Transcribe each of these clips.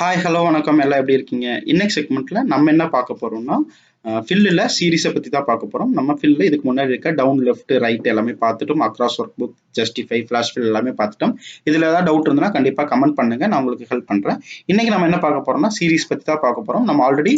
Hi hello வணக்கம் எல்லாம் எப்படி இருக்கீங்க? இன்னைக்கு செக்மெண்ட்ல நம்ம என்ன பார்க்க போறோம்னா ஃபில்லில் சீரீஸை பற்றி தான் பார்க்க போகிறோம். நம்ம ஃபில்லில் இதுக்கு முன்னாடி இருக்க டவுன் லெஃப்ட் ரைட் எல்லாமே பார்த்துட்டோம். Across work book, justify, flash fill எல்லாமே பார்த்துட்டோம். இதில் ஏதாவது டவுட் இருந்ததுன்னா கண்டிப்பாக கமெண்ட் பண்ணுங்க, நான் உங்களுக்கு ஹெல்ப் பண்ணுறேன். இன்னைக்கு நம்ம என்ன பார்க்க போறோம்னா சீரீஸ் பற்றி தான் பார்க்க போகிறோம். நம்ம ஆல்ரெடி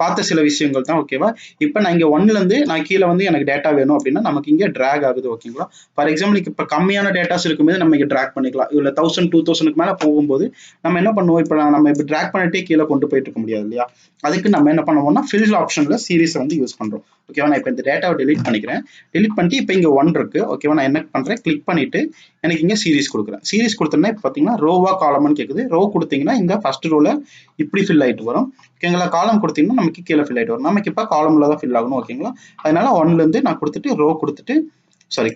பார்த்த சில விஷயங்கள் தான். ஓகேவா? இப்போ நான் இங்கே ஒன்லேருந்து நான் கீழே வந்து எனக்கு டேட்டா வேணும் அப்படின்னா நமக்கு இங்கே ட்ராக் ஆகுது. ஓகேங்களா? ஃபார் எக்ஸாம்பிள் இப்போ கம்மியான டேட்டாஸ் இருக்கும்போது நம்ம இங்கே ட்ராக் பண்ணிக்கலாம். இதில் 1000 2000க்கு மேலே போகும்போது நம்ம என்ன பண்ணுவோம்? இப்போ நம்ம இப்போ ட்ராக் பண்ணிட்டே கீழே கொண்டு போயிட்டு இருக்க முடியாது இல்லையா? அதுக்கு நம்ம என்ன பண்ணுவோம்னா ஃபில் ஆப்ஷன்ல சீரீஸ் வந்து யூஸ் பண்றோம். ஓகேவா? நான் இப்போ இந்த டேட்டாவை டெலிட் பண்ணிக்கிறேன். டெலிட் பண்ணிட்டு இப்போ இங்க 1 இருக்கு. ஓகேவா? நான் என்ன பண்றேன்? கிளிக் பண்ணிட்டு எனக்கு இங்க சீரீஸ் கொடுக்குறேன். சீரீஸ் கொடுத்தோம்னா இப்போ பாத்தீங்கன்னா ரோவா காலம்னு கேக்குது. ரோ கொடுத்தீங்கன்னா இந்த ஃபர்ஸ்ட் ரோல இப்படி ஃபில் ஆயிட்டு வரும். ஓகேங்களா? காலம் கொடுத்தீங்கன்னா நமக்கு கீழே ஃபில் ஆயிட்டு வரும். நமக்கு இப்போ காலம்ல தான் ஃபில் ஆகணும். ஓகேங்களா? அதனால 1ல இருந்து நான் கொடுத்துட்டு ரோ கொடுத்துட்டு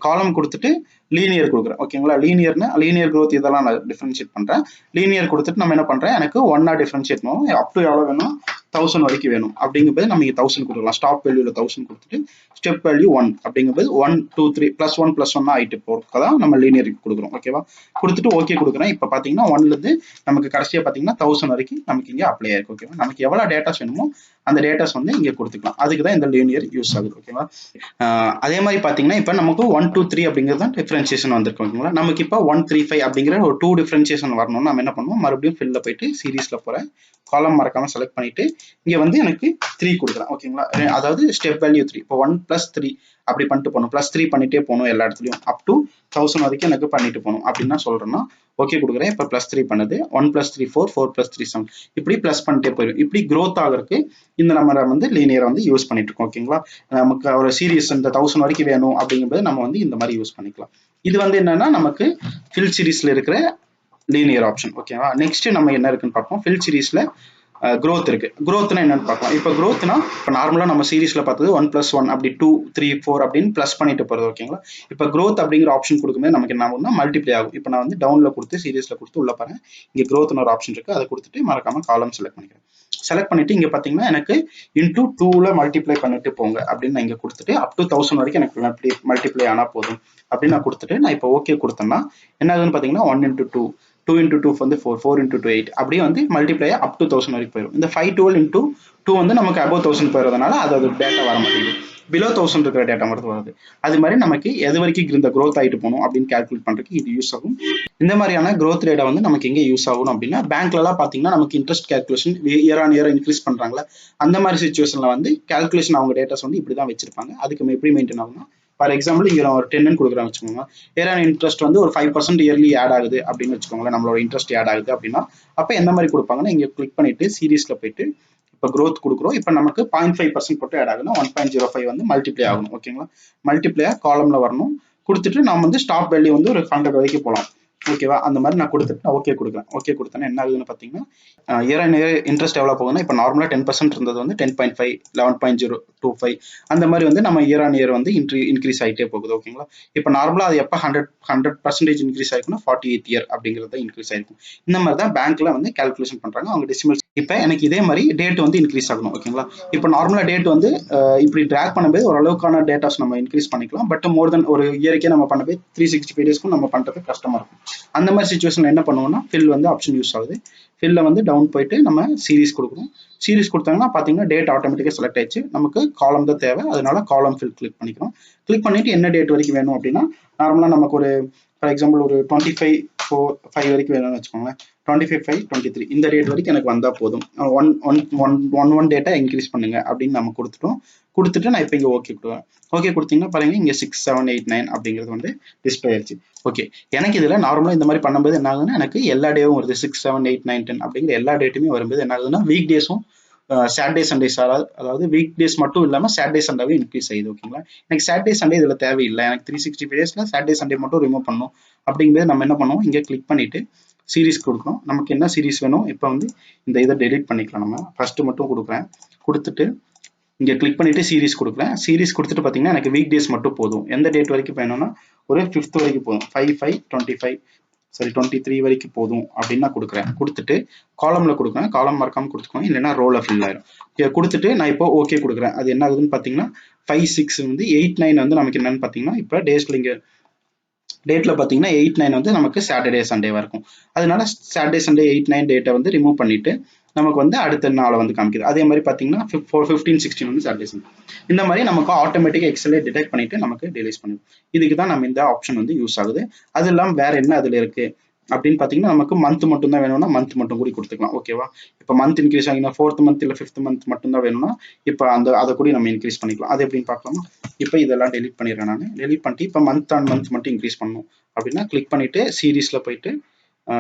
காலம் கொடுத்துட்டு லீனியர் கொடுக்குறேன். ஓகேங்களா? லீனியர்னா லீனியர் growth இதெல்லாம் நான் டிஃபரன்ஷியேட் பண்றேன். லீனியர் கொடுத்துட்டு நம்ம என்ன பண்றேன்? எனக்கு 1 டிஃபரன்ஷியேட் பண்ணுவோம். அப் டு எவ்வளவு வேணும்? 1000 வரைக்கும் வேணும். அப்படிங்கும்போது நம்ம 1000 கொடுக்கலாம். ஸ்டாப் வேல்யூல 1000 கொடுத்துட்டு ஸ்டெப் வேல்யூ 1 அப்படிங்கும்போது 1 2 3 +1 ஆயிட்டு போறதுதான் நம்ம லீனியர் கொடுக்குறோம். ஓகேவா? கொடுத்துட்டு ஓகே கொடுக்குறேன். இப்போ பாத்தீங்கன்னா 1ல இருந்து நமக்கு கடைசியா பாத்தீங்கன்னா 1000 வரைக்கும் நமக்கு இங்க அப்ளை ஆயிருக்கு. ஓகேவா? நமக்கு எவ்வளவு டேட்டாஸ் வேணுமோ அந்த டேட்டாஸ் வந்து இங்க கொடுத்துக்கலாம். அதுக்கு தான் இந்த லீனியர் யூஸ் ஆகுது. ஓகேவா? அதே மாதிரி பாத்தீங்கன்னா இப்போ நமக்கு 1 2 3 அப்படிங்கிறது தான் டிஃபரன்ஷியேஷன் வந்திருக்கு. ஓகேங்களா? நமக்கு இப்போ 1 3 5 அப்படிங்கிற ஒரு 2 டிஃபரன்ஷியேஷன் வரணும்னு நம்ம என்ன பண்ணுவோம்? மறுபடியும் ஃபில்ல போயிட்டு சீரீஸ்ல போற காலம் மறக்காம செலக்ட் பண்ணிட்டு இங்க வந்து எனக்கு 3 கொடுக்குறேன். ஓகேங்களா? அதாவது ஸ்டெப் வேல்யூ 3. இப்போ 1 + 3 அப்படி பண்ணிட்டு போகணும். +3 பண்ணிட்டே போகணும். எல்லா இடத்துலயும் அப் டு 1000 வரைக்கும் எனக்கு பண்ணிட்டு போகணும் அப்படின்னு நான் சொல்றேன்னா ஓகே கொடுக்குறேன். இப்போ +3 பண்ணுது. 1 + 3 4 4 + 3 7 இப்படி பிளஸ் பண்ணிட்டே போயிடும். இப்படி growth ஆகிறதுக்கு இந்த நம்ம வந்து லீனியரை வந்து யூஸ் பண்ணிட்டு இருக்கோம். ஓகேங்களா? நமக்கு ஒரு சீரீஸ் இந்த 1000 வரைக்கும் வேணும் அப்படிங்கும்போது நம்ம வந்து இந்த மாதிரி யூஸ் பண்ணிக்கலாம். இது வந்து என்னன்னா நமக்கு ஃபில் சீரீஸ்ல இருக்கிற லீனியர் ஆப்ஷன். ஓகேவா? நெக்ஸ்ட் நம்ம என்ன இருக்குன்னு பார்ப்போம். ஃபில் சீரீஸ்ல growth இருக்கு. growthனா என்னன்னு பார்க்கலாம். இப்போ growthனா இப்போ நார்மலா நம்ம சீரீஸ்ல பார்த்தது 1 + 1 அப்படி 2 3 4 அப்படின்னு பிளஸ் பண்ணிட்டு போறது. ஓகேங்களா? இப்போ growth அப்படிங்கிற ஆப்ஷன் கொடுக்கும்போது நமக்கு என்ன ஆகும்னா மல்டிப்ளை ஆகும். இப்போ நான் வந்து டவுன்ல கொடுத்து சீரீஸ்ல கொடுத்து உள்ள பாருங்க. இங்க growthனு ஒரு ஆப்ஷன் இருக்கு. அதை கொடுத்துட்டு மறக்காம காலம் செலக்ட் பண்ணிக்கிறேன். செலக்ட் பண்ணிட்டு இங்க பாத்தீங்கன்னா எனக்கு இன்டூ 2ல மல்டிப்ளை பண்ணிட்டு போங்க அப்படின்னு நான் இங்க கொடுத்துட்டு அப் டு 1000 வரைக்கும் எனக்கு மல்டிப்ளை ஆனா போதும் அப்படின்னு நான் கொடுத்துட்டு நான் இப்போ ஓகே கொடுத்தேன்னா என்ன ஆகுதுன்னு பாத்தீங்கன்னா 1 × 2 2 × 2 வந்து 4 4 × 2 8 அப்படியே வந்து மல்டிப்ளை அப் டு 1000 வரைக்கும் போயிடும். இந்த 512 × 2 வந்து நமக்கு above 1000 போயிடுறதுனால அது டேட்டா வர மாட்டேங்குது. பிலோ 1000 இருக்கிற டேட்டா மட்டும் வருது. அது மாதிரி நமக்கு எது வரைக்கும் இந்த growth ஆயிட்டு போகணும் அப்படின்னு கால்குலேட் பண்றதுக்கு இது யூஸ் ஆகும். இந்த மாதிரியான growth ரேட்டை வந்து நமக்கு எங்க யூஸ் ஆகணும் அப்படின்னா பேங்க்ல எல்லாம் பாத்தீங்கன்னா நமக்கு interest calculation year on year increase பண்றாங்களா அந்த மாதிரி சிச்சுவேஷன்ல வந்து கால்குலேஷன் அவங்க டேட்டாஸ் வந்து இப்படிதான் வச்சிருப்பாங்க. அதுக்கு எப்படி மெயின்டைன் ஆகும்னா ஃபார் எக்ஸாம்பிள் இங்க ஒரு 10 கொடுக்குறாங்க வச்சுக்கோங்க. இயர் ஆன் இன்ட்ரெஸ்ட் வந்து ஒரு 5% இயர்லி ஆட் ஆகுது அப்படின்னு வச்சுக்கோங்களேன். நம்மளோட இன்ட்ரெஸ்ட் ஆட் ஆகுது அப்படின்னா அப்ப எந்த மாதிரி கொடுப்பாங்கன்னா இங்க கிளிக் பண்ணிட்டு சீரீஸ்ல போயிட்டு இப்போ growth கொடுக்குறோம். இப்போ நமக்கு 0.5% போட்டு ஆட் ஆகுதுன்னா 1.05 வந்து மல்டிப்ளை ஆகணும். ஓகேங்களா? மல்டிப்ளை காலம்ல வரணும். கொடுத்துட்டு நம்ம வந்து ஸ்டாப் வேல்யூ வந்து ஒரு 100 வரைக்கும் போகலாம். ஓகேவா? அந்த மாதிரி நான் கொடுத்துட்டு நான் ஓகே கொடுக்குறேன். ஓகே கொடுத்தேன்னா என்ன ஆகுதுன்னு பார்த்தீங்கன்னா இயர் அண்ட் இயர் இன்ட்ரெஸ்ட் எவ்வளோ போகுதுன்னா இப்போ நார்மலாக 10% இருந்தது வந்து 10.5 11.025 அந்த மாதிரி வந்து நம்ம இயர் ஆன் இயர் வந்து இன்க்ரீஸ் ஆகிட்டே போகுது. ஓகேங்களா? இப்போ நார்மலாக அது எப்போ 100% இன்க்ரீஸ் ஆயிருக்குன்னா 48th இயர் அப்படிங்கிறது இன்க்ரீஸ் ஆயிருக்கும். இந்த மாதிரி தான் பேங்க்ல வந்து கால்குலேஷன் பண்றாங்க. அவங்க டெசிமல்ஸ் இப்போ எனக்கு இதே மாதிரி டேட் வந்து இன்க்ரீஸ் ஆகணும். ஓகேங்களா? இப்போ நார்மலா டேட் வந்து இப்படி ட்ராக் பண்ணும்போது ஓரளவுக்கான டேட்டாஸ் நம்ம இன்க்ரீஸ் பண்ணிக்கலாம். பட் மோர் தென் ஒரு இயருக்கே நம்ம பண்ண போய் 365 டேஸ்க்கும் நம்ம பண்றது கஷ்டமா இருக்கும். அந்த மாதிரி சிச்சுவேஷன்ல என்ன பண்ணுவோம்னா ஃபில் வந்து ஆப்ஷன் யூஸ் ஆகுது. ஃபில்ல வந்து டவுன் போயிட்டு நம்ம சீரீஸ் கொடுக்குறோம். சீரீஸ் கொடுத்தாங்கன்னா பாத்தீங்கன்னா டேட் ஆட்டோமேட்டிக்கா செலக்ட் ஆயிடுச்சு. நமக்கு காலம் தான் தேவை. அதனால காலம் ஃபில் கிளிக் பண்ணிக்கிறோம். கிளிக் பண்ணிட்டு என்ன டேட் வரைக்கும் வேணும் அப்படின்னா நார்மலா நமக்கு ஒரு ஃபார் எக்ஸாம்பிள் ஒரு 25/4/5 வரைக்கும் வேணும்னு வச்சுக்கோங்களேன். 25/5/23 இந்த டேட் வரைக்கும் எனக்கு வந்தா போதும். ஒன் டேட்டா இன்க்ரீஸ் பண்ணுங்க அப்படின்னு நம்ம கொடுத்துட்டு நான் இப்போ இங்க ஓகே கொடுவேன். ஓகே கொடுத்தீங்கன்னா பாருங்க இங்க 6 7 8 9 அப்படிங்கிறது வந்து டிஸ்பிளே ஆயிடுச்சு. ஓகே எனக்கு இதுல நார்மலா இந்த மாதிரி பண்ணும்போது என்ன ஆகுதுன்னா எனக்கு எல்லா டேவும் வருது. 6 7 8 9 10 அப்படிங்கிற எல்லா டேட்டுமே வரும்போது என்ன ஆகுதுன்னா வீக் டேஸும் சாட்டர்டே சண்டேஸ் அதாவது வீக் டேஸ் மட்டும் இல்லாம சாட்டர்டே சண்டேவே இன்க்ரீஸ் ஆகுது. ஓகேங்களா? எனக்கு சாட்டர்டே சண்டே இதுல தேவையில்லை. எனக்கு 365 டேஸ்ல சாட்டர்டே சண்டே மட்டும் ரிமூவ் பண்ணணும் அப்படிங்கிறது நம்ம என்ன பண்ணுவோம்? இங்க கிளிக் பண்ணிட்டு சீரீஸ் கொடுக்கணும். நமக்கு என்ன சீரீஸ் வேணும்? இப்போ வந்து இந்த இதை டெலிட் பண்ணிக்கலாம். நம்ம ஃபர்ஸ்ட் மட்டும் கொடுக்குறேன். கொடுத்துட்டு இங்க கிளிக் பண்ணிட்டு சீரீஸ் கொடுக்குறேன். சீரீஸ் கொடுத்துட்டு பாத்தீங்கன்னா எனக்கு வீக் டேஸ் மட்டும் போதும். எந்த டேட் வரைக்கும் வேணும்னா ஒரு 5th வரைக்கும் போதும். 5/5/25 23 வரைக்கும் அப்படின்னு நான் கொடுக்குறேன். கொடுத்துட்டு காலம்ல கொடுக்குறேன். காலம் மறக்காம கொடுத்துக்கோங்க, இல்லைன்னா ரோல ஃபில் ஆயிரும். கொடுத்துட்டு நான் இப்போ ஓகே கொடுக்குறேன். அது என்ன ஆகுதுன்னு பாத்தீங்கன்னா 5 6 வந்து 8 9 வந்து நமக்கு என்னன்னு பாத்தீங்கன்னா இப்போ டேஸ்ல இங்க டேட்ல பார்த்தீங்கன்னா 8 9 வந்து நமக்கு சாட்டர்டே சண்டேவா இருக்கும். அதனால சாட்டர்டே சண்டே 8 9 டேட்டை வந்து ரிமூவ் பண்ணிட்டு நமக்கு வந்து அடுத்த நாளை வந்து காமிக்குது. அதே மாதிரி பார்த்தீங்கன்னா 15 16 வந்து சாட்டர்டே சண்டே. இந்த மாதிரி நமக்கு ஆட்டோமேட்டிக்காக எக்ஸலே டிடெக்ட் பண்ணிட்டு நமக்கு ரிலீஸ் பண்ணும். இதுக்கு தான் நம்ம இந்த ஆப்ஷன் வந்து யூஸ் ஆகுது. அது இல்லாமல் வேற என்ன அதில் இருக்கு அப்படின்னு பார்த்தீங்கன்னா நமக்கு மந்த் மட்டும் தான் வேணும்னா மந்த் மட்டும் கூட கொடுத்துக்கலாம். ஓகேவா? இப்போ மந்த் இன்க்ரீஸ் ஆகினா 4th மந்த் இல்லை 5th மந்த் மட்டும் தான் வேணும்னா இப்போ அதை கூட நம்ம இன்க்ரீஸ் பண்ணிக்கலாம். அது எப்படின்னு பார்க்கலாமா? இப்போ இதெல்லாம் டெலிட் பண்ணிடுறேன். நான் டெலிட் பண்ணிட்டு இப்போ மந்த் ஆன் மந்த் மட்டும் இன்க்ரீஸ் பண்ணணும் அப்படின்னா கிளிக் பண்ணிட்டு சீரீஸ்ல போயிட்டு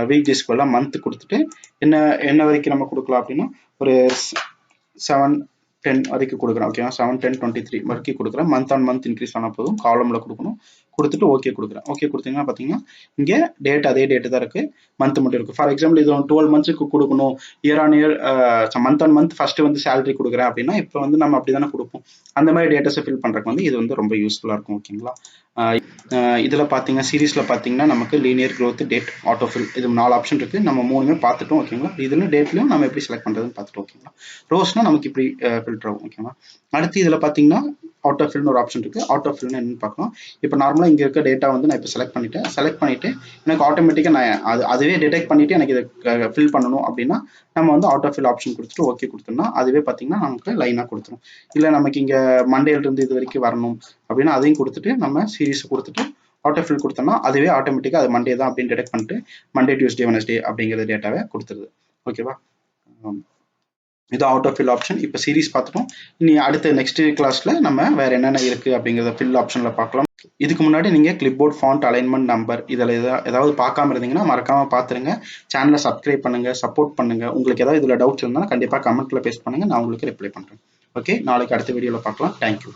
வீக் டேஸ்க்கு எல்லாம் மந்த் கொடுத்துட்டு என்ன என்ன வரைக்கும் நம்ம கொடுக்கலாம் அப்படின்னா ஒரு 7 10 வரைக்கும் கொடுக்குறேன். ஓகேவா? 7 10 23 வரைக்கும் கொடுக்குறேன். மந்த் ஆன் மந்த் இன்க்ரீஸ் ஆனால் போதும். காலம்ல கொடுக்கணும். கொடுத்துட்டு ஓகே கொடுக்குறேன். ஓகே கொடுத்தீங்கன்னா பார்த்தீங்கன்னா இங்கே டேட் அதே டேட்டு தான் இருக்கு, மந்த் மட்டும் இருக்கு. ஃபார் எக்ஸாம்பிள் இது 12 மந்த்ஸுக்கு கொடுக்கணும், year on year month on month first வந்து சேலரி கொடுக்குறேன் அப்படின்னா இப்போ வந்து நம்ம அப்படி தானே கொடுப்போம். அந்த மாதிரி டேட்டாஸை ஃபில் பண்ணுறதுக்கு வந்து இது வந்து ரொம்ப யூஸ்ஃபுல்லாக இருக்கும். ஓகேங்களா? இதில் பார்த்தீங்கன்னா சீரீஸில் பார்த்தீங்கன்னா நமக்கு லீனியர் க்ரோத், டேட், ஆட்டோஃபில் இது 4 ஆப்ஷன் இருக்குது. நம்ம 3மே பார்த்துட்டோம். ஓகேங்களா? இதில் டேட்லையும் நம்ம எப்படி செலக்ட் பண்ணுறதுன்னு பார்த்துட்டோம். ஓகேங்களா? ரோஸ்னா நமக்கு இப்படி ஃபில்டர் ஆகும். ஓகேங்களா? அடுத்து இதில் பார்த்தீங்கன்னா ஆட்டோஃபில்னு ஒரு ஆப்ஷன் இருக்குது. ஆட்டோஃபில்னு என்னன்னு பார்க்கலாம். இப்போ நார்மலாக இங்கே இருக்க டேட்டா வந்து நான் இப்போ செலக்ட் பண்ணிவிட்டு எனக்கு ஆட்டோமேட்டிக்காக நான் அதுவே டிடெக்ட் பண்ணிவிட்டு எனக்கு இதை ஃபில் பண்ணணும் அப்படின்னா நம்ம வந்து ஆட்டோஃபில் ஆப்ஷன் கொடுத்துட்டு ஓகே கொடுத்தோம்னா அதுவே பார்த்தீங்கன்னா நமக்கு லைனாக கொடுத்துரும். இல்லை நமக்கு இங்கே மண்டேலேருந்து இது வரைக்கும் வரணும் அப்படின்னா அதையும் கொடுத்துட்டு நம்ம சீரீஸ் கொடுத்துட்டு ஆட்டோஃபில் கொடுத்தோம்னா அதுவே ஆட்டோமேட்டிக்காக அது மண்டே தான் அப்படின்னு டிடெக்ட் பண்ணிட்டு மண்டே டியூஸ்டே வெனஸ்டே அப்படிங்கிற டேட்டாவை கொடுத்துருது. ஓகேவா? இது ஆட்டோஃபில் ஆப்ஷன். இப்போ சீரீஸ் பார்த்துட்டோம். இனி அடுத்த நெக்ஸ்ட் கிளாஸ்ல நம்ம வேற என்னென்ன இருக்கு அப்படிங்கிறத ஃபில் ஆப்ஷன்ல பார்க்கலாம். இதுக்கு முன்னாடி நீங்க கிளிப்போர்ட் ஃபாண்ட் அலைன்மெண்ட் நம்பர் இதில் ஏதாவது பார்க்காம இருந்தீங்கன்னா மறக்காம பார்த்துருங்க. சேனலை சப்ஸ்கிரைப் பண்ணுங்க, சப்போர்ட் பண்ணுங்க. உங்களுக்கு ஏதாவது இதில் டவுட்ஸ் இருந்தால் கண்டிப்பாக கமெண்ட்ல பேஸ்ட் பண்ணுங்க, நான் உங்களுக்கு ரிப்ளை பண்றேன். ஓகே, நாளைக்கு அடுத்த வீடியோவில் பார்க்கலாம். தேங்க்யூ.